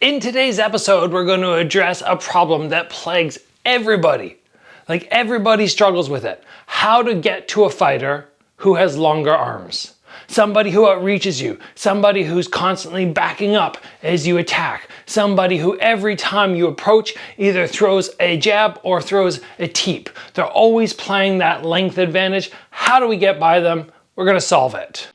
In today's episode, we're going to address a problem that plagues everybody. Like everybody struggles with it. How to get to a fighter who has longer arms. Somebody who outreaches you. Somebody who's constantly backing up as you attack. Somebody who every time you approach either throws a jab or throws a teep. They're always playing that length advantage. How do we get by them? We're going to solve it.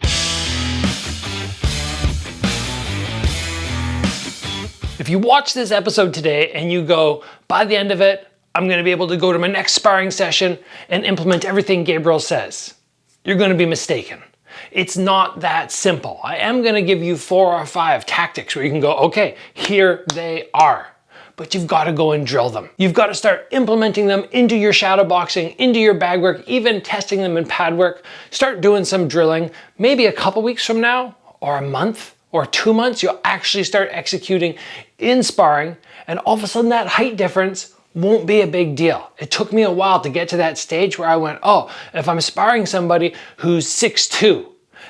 If you watch this episode today and you go, by the end of it, I'm going to be able to go to my next sparring session and implement everything Gabriel says, you're going to be mistaken. It's not that simple. I am going to give you 4 or 5 tactics where you can go, okay, here they are. But you've got to go and drill them. You've got to start implementing them into your shadow boxing, into your bag work, even testing them in pad work. Start doing some drilling. Maybe a couple weeks from now, or a month, or 2 months, you'll actually start executing in sparring, and all of a sudden that height difference won't be a big deal. It took me a while to get to that stage where I went, oh, if I'm sparring somebody who's 6'2",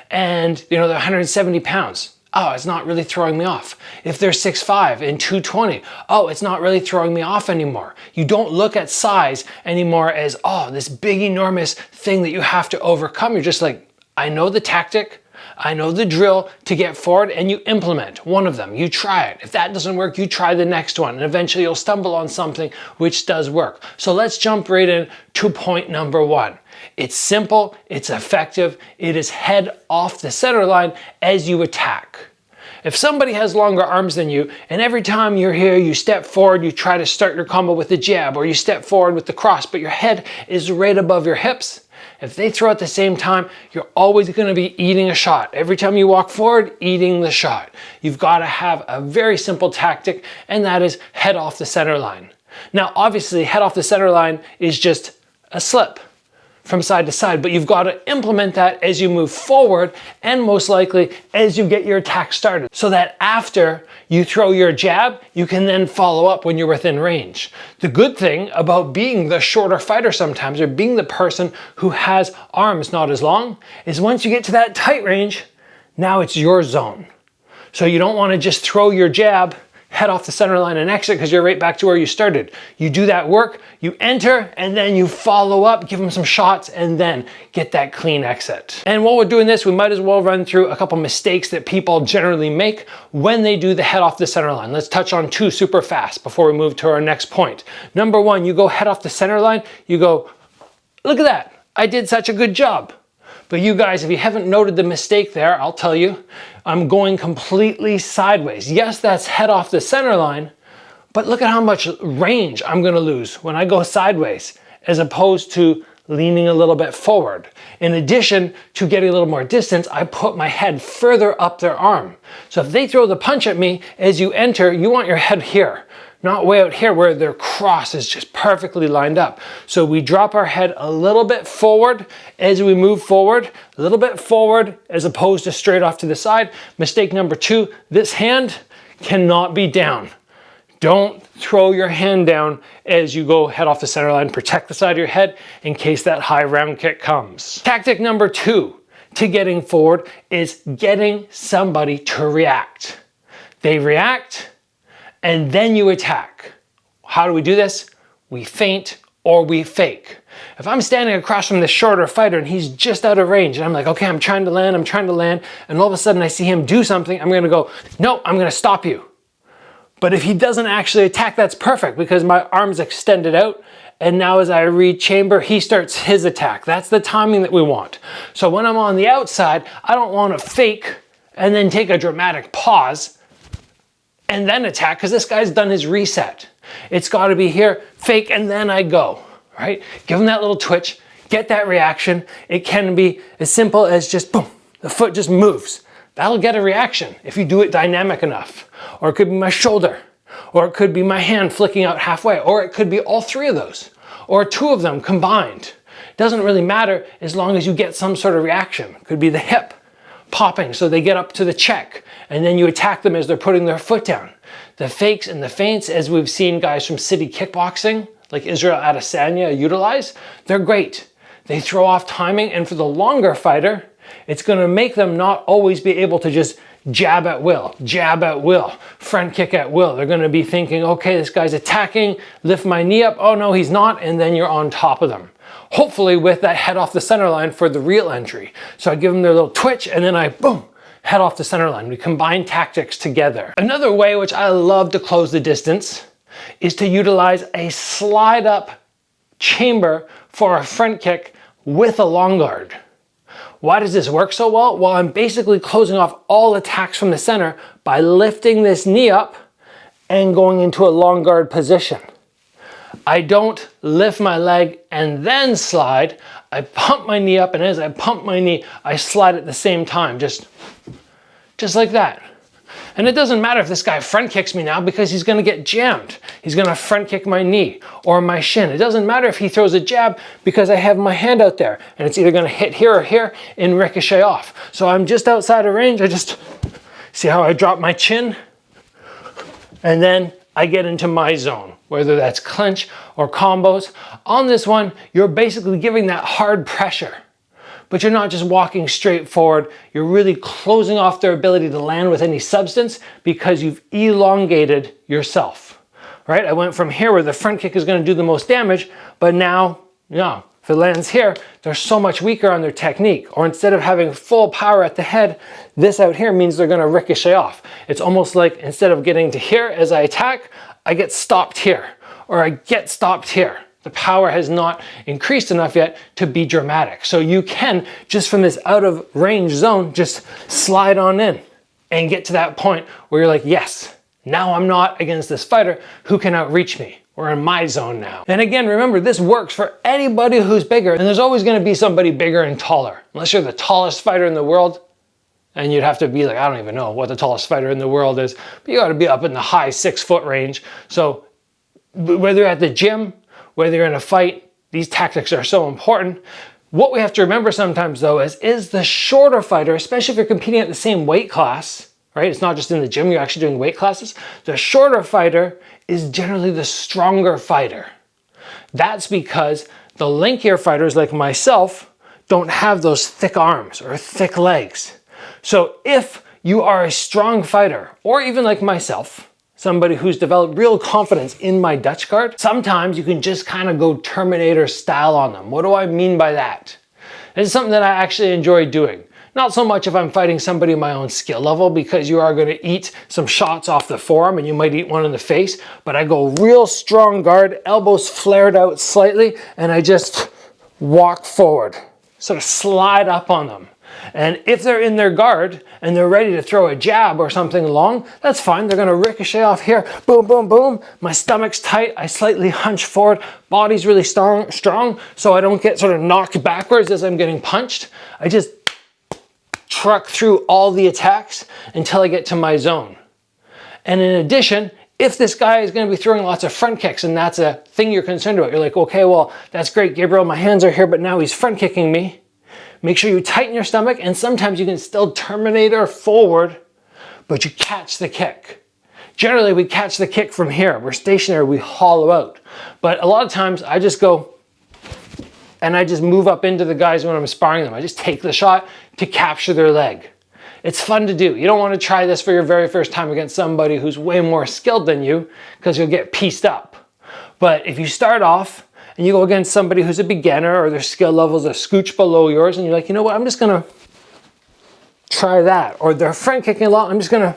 and they're 170 pounds, oh, it's not really throwing me off. If they're 6'5" and 220, oh, it's not really throwing me off anymore. You don't look at size anymore as, oh, this big, enormous thing that you have to overcome. You're just like, I know the tactic, I know the drill to get forward, and you implement one of them. You try it. If that doesn't work, you try the next one, and eventually you'll stumble on something which does work. So let's jump right in to point number 1. It's simple, it's effective, it is head off the center line as you attack. If somebody has longer arms than you, and every time you're here, you step forward, you try to start your combo with the jab, or you step forward with the cross, but your head is right above your hips, if they throw at the same time, you're always going to be eating a shot. Every time you walk forward, eating the shot. You've got to have a very simple tactic, and that is head off the center line. Now, obviously, head off the center line is just a slip from side to side, but you've got to implement that as you move forward, and most likely as you get your attack started, so that after you throw your jab, you can then follow up when you're within range. The good thing about being the shorter fighter sometimes, or being the person who has arms not as long, is once you get to that tight range, now it's your zone. So you don't want to just throw your jab, head off the center line and exit because you're right back to where you started. You do that work, you enter, and then you follow up, give them some shots, and then get that clean exit. And while we're doing this, we might as well run through a couple mistakes that people generally make when they do the head off the center line. Let's touch on 2 super fast before we move to our next point. Number 1, you go head off the center line, you go, look at that, I did such a good job. But you guys, if you haven't noted the mistake there, I'll tell you, I'm going completely sideways. Yes, that's head off the center line, but look at how much range I'm going to lose when I go sideways, as opposed to leaning a little bit forward. In addition to getting a little more distance, I put my head further up their arm. So if they throw the punch at me, as you enter, you want your head here, not way out here where their cross is just perfectly lined up. So we drop our head a little bit forward as we move forward, a little bit forward as opposed to straight off to the side. Mistake number 2, this hand cannot be down. Don't throw your hand down as you go head off the center line. Protect the side of your head in case that high round kick comes. Tactic number 2 to getting forward is getting somebody to react. They react, and then you attack. How do we do this? We feint or we fake. If I'm standing across from this shorter fighter and he's just out of range, and I'm like, okay, I'm trying to land, and all of a sudden I see him do something, I'm gonna go, no, I'm gonna stop you. But if he doesn't actually attack, that's perfect because my arm's extended out, and now as I re-chamber, he starts his attack. That's the timing that we want. So when I'm on the outside, I don't want to fake and then take a dramatic pause and then attack, because this guy's done his reset. It's got to be here, fake, and then I go, right? Give him that little twitch, get that reaction. It can be as simple as just boom, the foot just moves. That'll get a reaction if you do it dynamic enough. Or it could be my shoulder, or it could be my hand flicking out halfway, or it could be all 3 of those, or 2 of them combined. It doesn't really matter as long as you get some sort of reaction. It could be the hip popping so they get up to the check, and then you attack them as they're putting their foot down. The fakes and the feints, as we've seen guys from city kickboxing like Israel Adesanya utilize, they're great. They throw off timing, and for the longer fighter, it's going to make them not always be able to just jab at will, front kick at will. They're gonna be thinking, okay, this guy's attacking, lift my knee up, oh no, he's not, and then you're on top of them. Hopefully with that head off the center line for the real entry. So I give them their little twitch and then I, boom, head off the center line. We combine tactics together. Another way which I love to close the distance is to utilize a slide up chamber for a front kick with a long guard. Why does this work so well? Well, I'm basically closing off all attacks from the center by lifting this knee up and going into a long guard position. I don't lift my leg and then slide. I pump my knee up, and as I pump my knee, I slide at the same time, just like that. And it doesn't matter if this guy front kicks me now because he's gonna get jammed. He's gonna front kick my knee or my shin. It doesn't matter if he throws a jab because I have my hand out there and it's either gonna hit here or here and ricochet off. So I'm just outside of range. I just, see how I drop my chin? And then I get into my zone, whether that's clinch or combos. On this one, you're basically giving that hard pressure, but you're not just walking straight forward. You're really closing off their ability to land with any substance because you've elongated yourself, right? I went from here where the front kick is gonna do the most damage, but now, if it lands here, they're so much weaker on their technique. Or instead of having full power at the head, this out here means they're gonna ricochet off. It's almost like instead of getting to here as I attack, I get stopped here, or I get stopped here. The power has not increased enough yet to be dramatic. So you can, just from this out of range zone, just slide on in and get to that point where you're like, yes, now I'm not against this fighter who can outreach me. We're in my zone now. And again, remember, this works for anybody who's bigger, and there's always gonna be somebody bigger and taller. Unless you're the tallest fighter in the world, and you'd have to be like, I don't even know what the tallest fighter in the world is, but you gotta be up in the high 6 foot range. So whether you're at the gym, whether you're in a fight, these tactics are so important. What we have to remember sometimes though is the shorter fighter, especially if you're competing at the same weight class, right? It's not just in the gym, you're actually doing weight classes. The shorter fighter is generally the stronger fighter. That's because the lankier fighters like myself don't have those thick arms or thick legs. So if you are a strong fighter, or even like myself, somebody who's developed real confidence in my Dutch guard, sometimes you can just kind of go Terminator style on them. What do I mean by that? This is something that I actually enjoy doing. Not so much if I'm fighting somebody in my own skill level, because you are going to eat some shots off the forearm and you might eat one in the face, but I go real strong guard, elbows flared out slightly, and I just walk forward, sort of slide up on them. And if they're in their guard and they're ready to throw a jab or something long, that's fine. They're gonna ricochet off here, boom, boom, boom. My stomach's tight, I slightly hunch forward, body's really strong, so I don't get sort of knocked backwards as I'm getting punched. I just truck through all the attacks until I get to my zone. And in addition, if this guy is going to be throwing lots of front kicks and that's a thing you're concerned about, you're like, okay, well, that's great, Gabriel, my hands are here, but now he's front kicking me. Make sure you tighten your stomach, and sometimes you can still Terminator forward, but you catch the kick. Generally, we catch the kick from here. We're stationary, we hollow out. But a lot of times I just go and I just move up into the guys when I'm sparring them. I just take the shot to capture their leg. It's fun to do. You don't want to try this for your very first time against somebody who's way more skilled than you, because you'll get pieced up. But if you start off and you go against somebody who's a beginner or their skill level's a scooch below yours, and you're like, you know what, I'm just gonna try that. Or they're front kicking a lot, I'm just gonna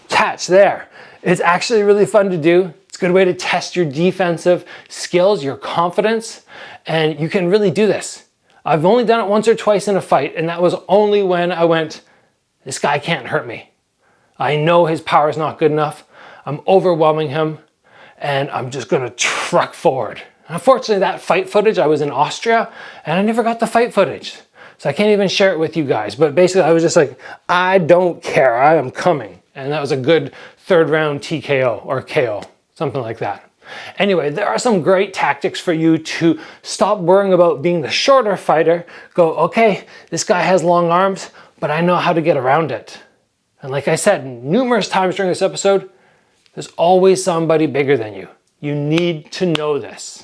catch there. It's actually really fun to do. It's a good way to test your defensive skills, your confidence, and you can really do this. I've only done it once or twice in a fight, and that was only when I went, this guy can't hurt me. I know his power is not good enough. I'm overwhelming him, and I'm just gonna truck forward. Unfortunately, that fight footage, I was in Austria, and I never got the fight footage. So I can't even share it with you guys. But basically, I was just like, I don't care, I am coming. And that was a good third round TKO or KO, something like that. Anyway, there are some great tactics for you to stop worrying about being the shorter fighter. Go, okay, this guy has long arms, but I know how to get around it. And like I said numerous times during this episode, there's always somebody bigger than you. You need to know this.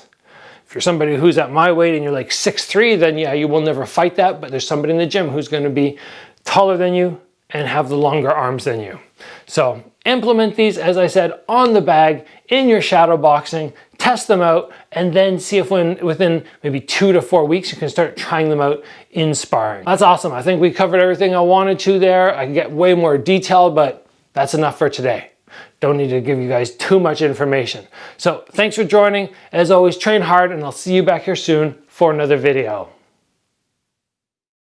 If you're somebody who's at my weight and you're like 6'3", then yeah, you will never fight that, but there's somebody in the gym who's gonna be taller than you and have the longer arms than you. So implement these, as I said, on the bag, in your shadow boxing, test them out, and then see if within maybe 2 to 4 weeks, you can start trying them out in sparring. That's awesome. I think we covered everything I wanted to there. I can get way more detail, but that's enough for today. Don't need to give you guys too much information. So thanks for joining. As always, train hard, and I'll see you back here soon for another video.